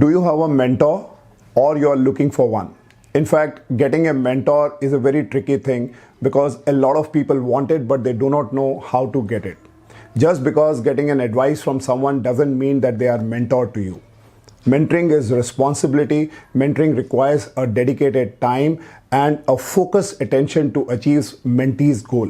Do you have a mentor or you're looking for one? In fact, getting a mentor is a very tricky thing because a lot of people want it, but they do not know how to get it. Just because getting an advice from someone doesn't mean that they are mentor to you. Mentoring is responsibility. Mentoring requires a dedicated time and a focused attention to achieve mentee's goal.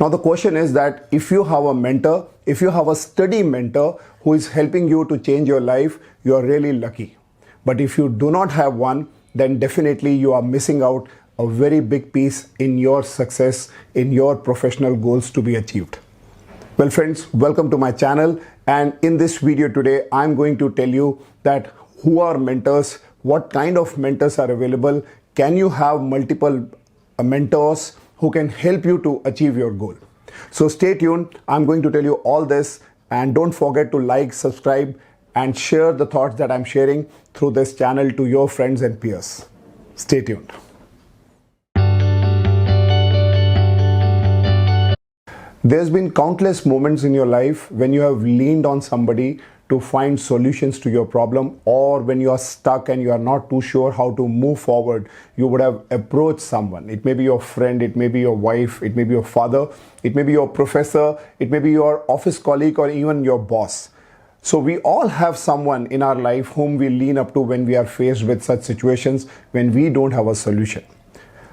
Now the question is that if you have a mentor, if you have a steady mentor who is helping you to change your life, you are really lucky. But if you do not have one, then definitely you are missing out a very big piece in your success, in your professional goals to be achieved. Well friends, welcome to my channel, and in this video today I'm going to tell you that who are mentors, what kind of mentors are available, can you have multiple mentors who can help you to achieve your goal. So stay tuned, I'm going to tell you all this, and don't forget to like, subscribe and share the thoughts that I'm sharing through this channel to your friends and peers. Stay tuned. There's been countless moments in your life when you have leaned on somebody to find solutions to your problem, or when you are stuck and you are not too sure how to move forward, you would have approached someone. It may be your friend, it may be your wife, it may be your father, it may be your professor, it may be your office colleague, or even your boss. So we all have someone in our life whom we lean up to when we are faced with such situations, when we don't have a solution.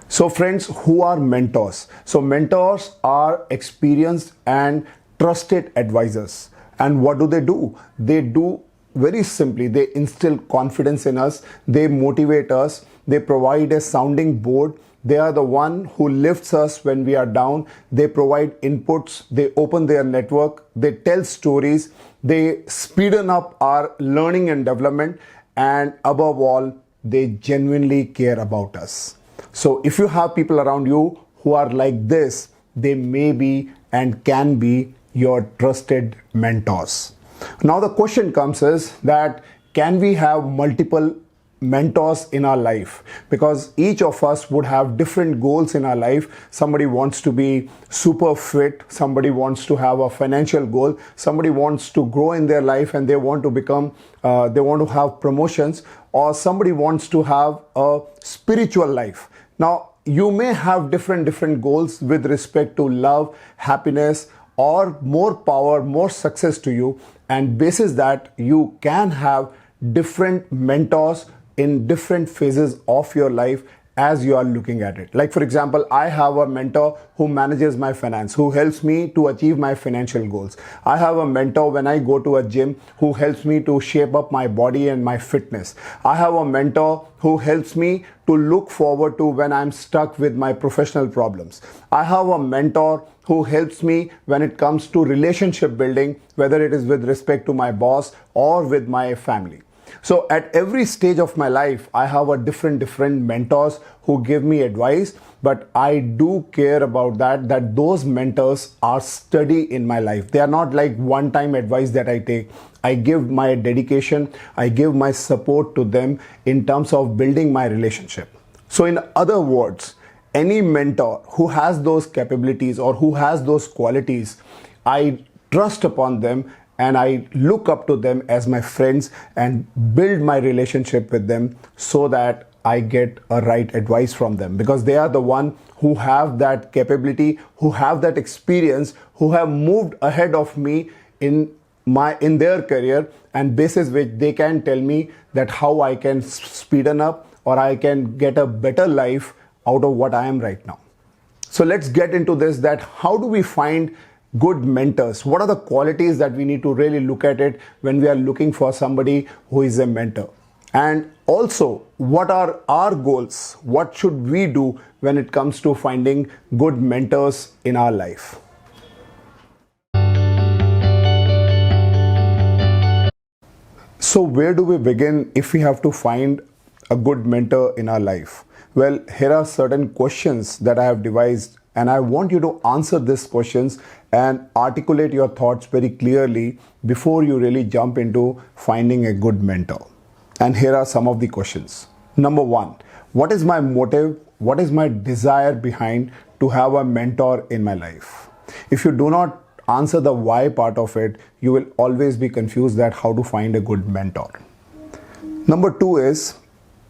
So friends, who are mentors? So mentors are experienced and trusted advisors. And what do? They do very simply, they instill confidence in us, they motivate us, they provide a sounding board. They are the one who lifts us when we are down. They provide inputs, they open their network, they tell stories, they speeden up our learning and development, and above all, they genuinely care about us. So if you have people around you who are like this, they may be and can be your trusted mentors. Now the question comes is that can we have multiple mentors in our life? Because each of us would have different goals in our life. Somebody wants to be super fit, somebody wants to have a financial goal, somebody wants to grow in their life and they want to become, they want to have promotions, or somebody wants to have a spiritual life. Now you may have different goals with respect to love, happiness, or more power, more success to you, and basis that you can have different mentors in different phases of your life as you are looking at it. Like for example, I have a mentor who manages my finance, who helps me to achieve my financial goals. I have a mentor when I go to a gym who helps me to shape up my body and my fitness. I have a mentor who helps me to look forward to when I'm stuck with my professional problems. I have a mentor who helps me when it comes to relationship building, whether it is with respect to my boss or with my family. So at every stage of my life, I have a different mentors who give me advice, but I do care about that those mentors are steady in my life. They are not like one-time advice that I take. I give my dedication, I give my support to them in terms of building my relationship. So in other words, any mentor who has those capabilities or who has those qualities, I trust upon them and I look up to them as my friends and build my relationship with them so that I get a right advice from them, because they are the one who have that capability, who have that experience, who have moved ahead of me in their career, and basis which they can tell me that how I can speeden up or I can get a better life out of what I am right now. So let's get into this, that how do we find good mentors? What are the qualities that we need to really look at it when we are looking for somebody who is a mentor? And also, what are our goals? What should we do when it comes to finding good mentors in our life? So where do we begin if we have to find a good mentor in our life? Well, here are certain questions that I have devised, and I want you to answer these questions and articulate your thoughts very clearly before you really jump into finding a good mentor. And here are some of the questions. Number one, what is my motive? What is my desire behind to have a mentor in my life? If you do not answer the why part of it, you will always be confused that how to find a good mentor. Number two is,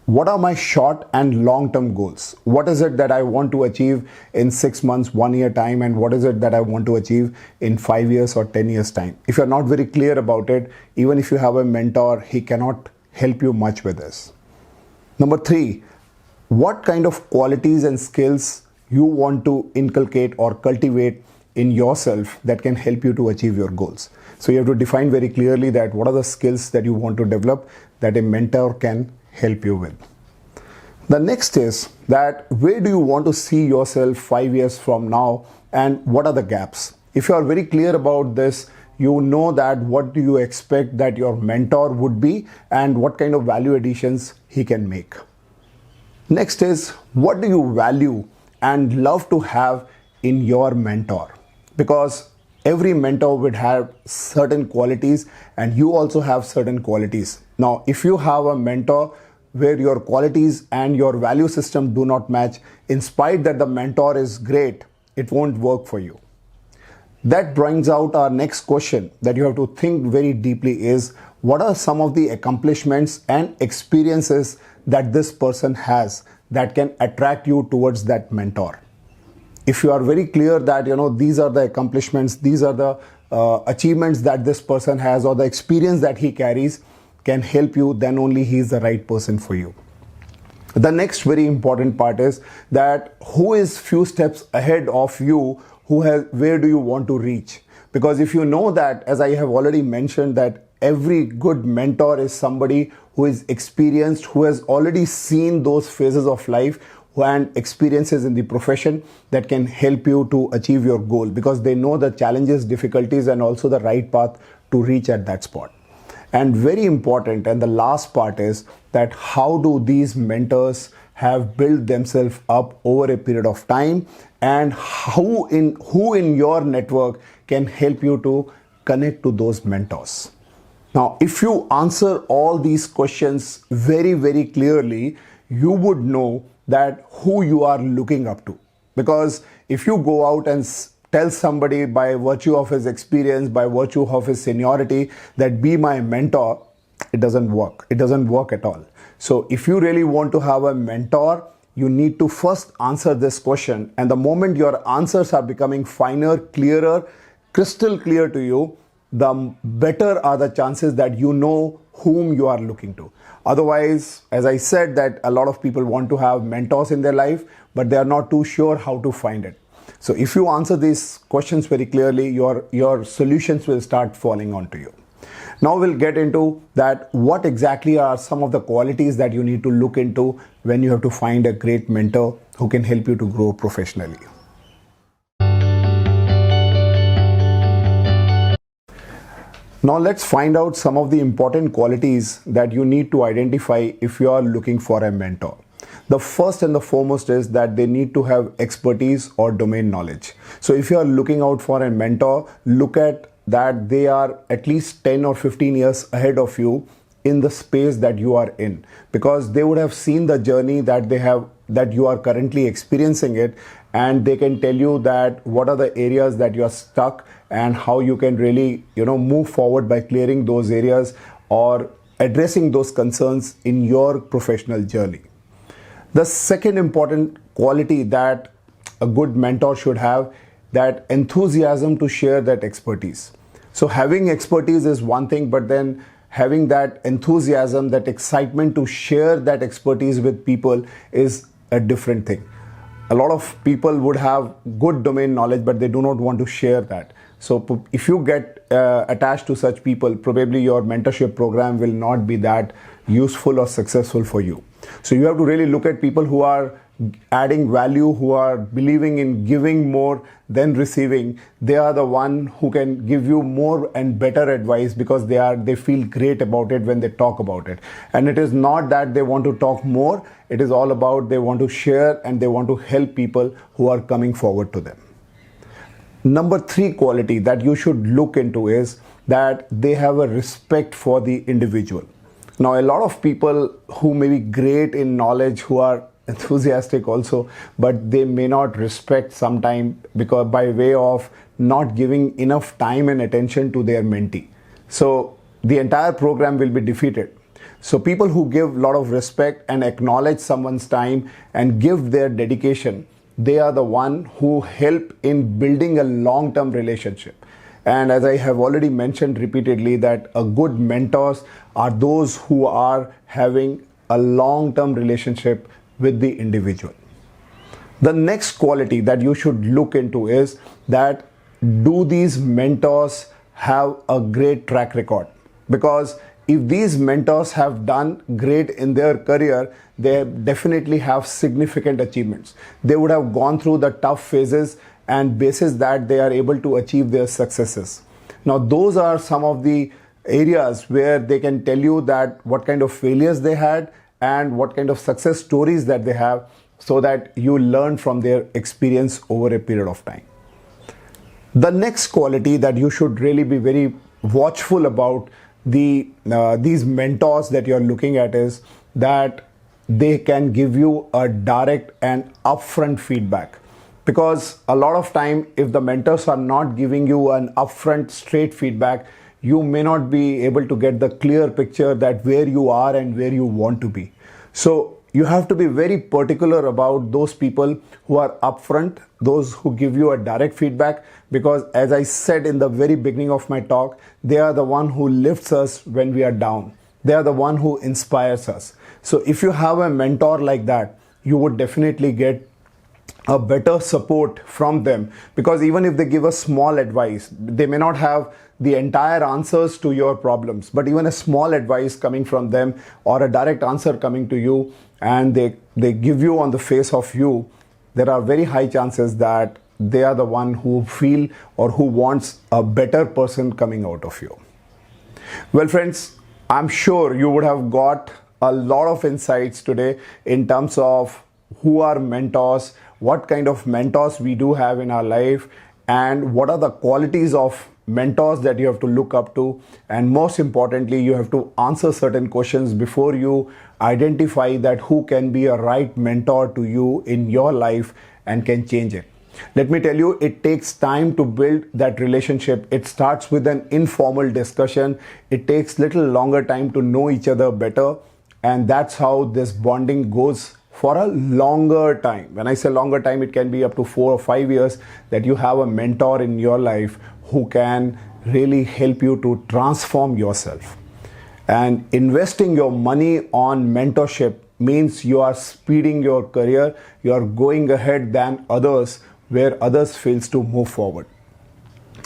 what are my short and long term goals? What is it that I want to achieve in 6 months, 1 year time, and what is it that I want to achieve in 5 years or 10 years time? If you're not very clear about it, even if you have a mentor, he cannot help you much with this. Number three, what kind of qualities and skills you want to inculcate or cultivate in yourself that can help you to achieve your goals. So you have to define very clearly that what are the skills that you want to develop that a mentor can help you with. The next is that where do you want to see yourself 5 years from now, and what are the gaps? If you are very clear about this, you know that what do you expect that your mentor would be and what kind of value additions he can make. Next is, what do you value and love to have in your mentor? Because every mentor would have certain qualities and you also have certain qualities. Now, if you have a mentor where your qualities and your value system do not match, in spite that the mentor is great, it won't work for you. That brings out our next question that you have to think very deeply is, what are some of the accomplishments and experiences that this person has that can attract you towards that mentor? If you are very clear that these are the accomplishments, these are the achievements that this person has, or the experience that he carries can help you, then only he is the right person for you. The next very important part is that who is few steps ahead of you, where do you want to reach? Because if you know that, as I have already mentioned, that every good mentor is somebody who is experienced, who has already seen those phases of life and experiences in the profession that can help you to achieve your goal, because they know the challenges, difficulties, and also the right path to reach at that spot. And very important, and the last part is that how do these mentors have built themselves up over a period of time, and who in your network can help you to connect to those mentors. Now, if you answer all these questions very, very clearly, you would know that who you are looking up to. Because if you go out and tell somebody by virtue of his experience, by virtue of his seniority, that be my mentor, it doesn't work. It doesn't work at all. So if you really want to have a mentor, you need to first answer this question. And the moment your answers are becoming finer, clearer, crystal clear to you, the better are the chances that you know whom you are looking to. Otherwise, as I said, that a lot of people want to have mentors in their life, but they are not too sure how to find it. So if you answer these questions very clearly, your solutions will start falling onto you. Now we'll get into that what exactly are some of the qualities that you need to look into when you have to find a great mentor who can help you to grow professionally. Now let's find out some of the important qualities that you need to identify if you are looking for a mentor. The first and the foremost is that they need to have expertise or domain knowledge. So if you are looking out for a mentor, look at that they are at least 10 or 15 years ahead of you in the space that you are in, because they would have seen the journey that you are currently experiencing it, and they can tell you that what are the areas that you are stuck and how you can really move forward by clearing those areas or addressing those concerns in your professional journey. The second important quality that a good mentor should have, that enthusiasm to share that expertise. So having expertise is one thing, but then having that enthusiasm, that excitement to share that expertise with people is a different thing. A lot of people would have good domain knowledge, but they do not want to share that. So if you get attached to such people, probably your mentorship program will not be that useful or successful for you. So you have to really look at people who are adding value, who are believing in giving more than receiving. They are the one who can give you more and better advice, because they feel great about it when they talk about it. And it is not that they want to talk more, it is all about they want to share and they want to help people who are coming forward to them. Number 3 quality that you should look into is that they have a respect for the individual. Now, a lot of people who may be great in knowledge, who are enthusiastic also, but they may not respect sometime because by way of not giving enough time and attention to their mentee. So the entire program will be defeated. So people who give a lot of respect and acknowledge someone's time and give their dedication, they are the one who help in building a long-term relationship. And as I have already mentioned repeatedly, that a good mentors are those who are having a long-term relationship with the individual. The next quality that you should look into is that do these mentors have a great track record? Because if these mentors have done great in their career, they definitely have significant achievements. They would have gone through the tough phases, and basis that they are able to achieve their successes. Now, those are some of the areas where they can tell you that what kind of failures they had and what kind of success stories that they have, so that you learn from their experience over a period of time. The next quality that you should really be very watchful about these mentors that you're looking at is that they can give you a direct and upfront feedback. Because a lot of time, if the mentors are not giving you an upfront straight feedback, you may not be able to get the clear picture that where you are and where you want to be. So you have to be very particular about those people who are upfront, those who give you a direct feedback, because as I said in the very beginning of my talk, they are the one who lifts us when we are down. They are the one who inspires us. So if you have a mentor like that, you would definitely get a better support from them, because even if they give a small advice, they may not have the entire answers to your problems, but even a small advice coming from them or a direct answer coming to you, and they give you on the face of you, there are very high chances that they are the one who feel or who wants a better person coming out of you. Well friends, I'm sure you would have got a lot of insights today in terms of who are mentors, what kind of mentors we do have in our life, and what are the qualities of mentors that you have to look up to. And most importantly, you have to answer certain questions before you identify that who can be a right mentor to you in your life and can change it. Let me tell you, it takes time to build that relationship. It starts with an informal discussion. It takes little longer time to know each other better, and that's how this bonding goes for a longer time. When I say longer time, it can be up to 4 or 5 years that you have a mentor in your life who can really help you to transform yourself. And investing your money on mentorship means you are speeding your career, you are going ahead than others where others fails to move forward.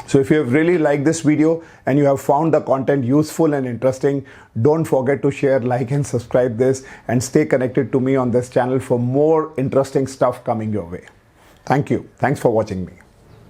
So if you have really liked this video and you have found the content useful and interesting, don't forget to share, like and subscribe this, and stay connected to me on this channel for more interesting stuff coming your way. Thank you. Thanks for watching me.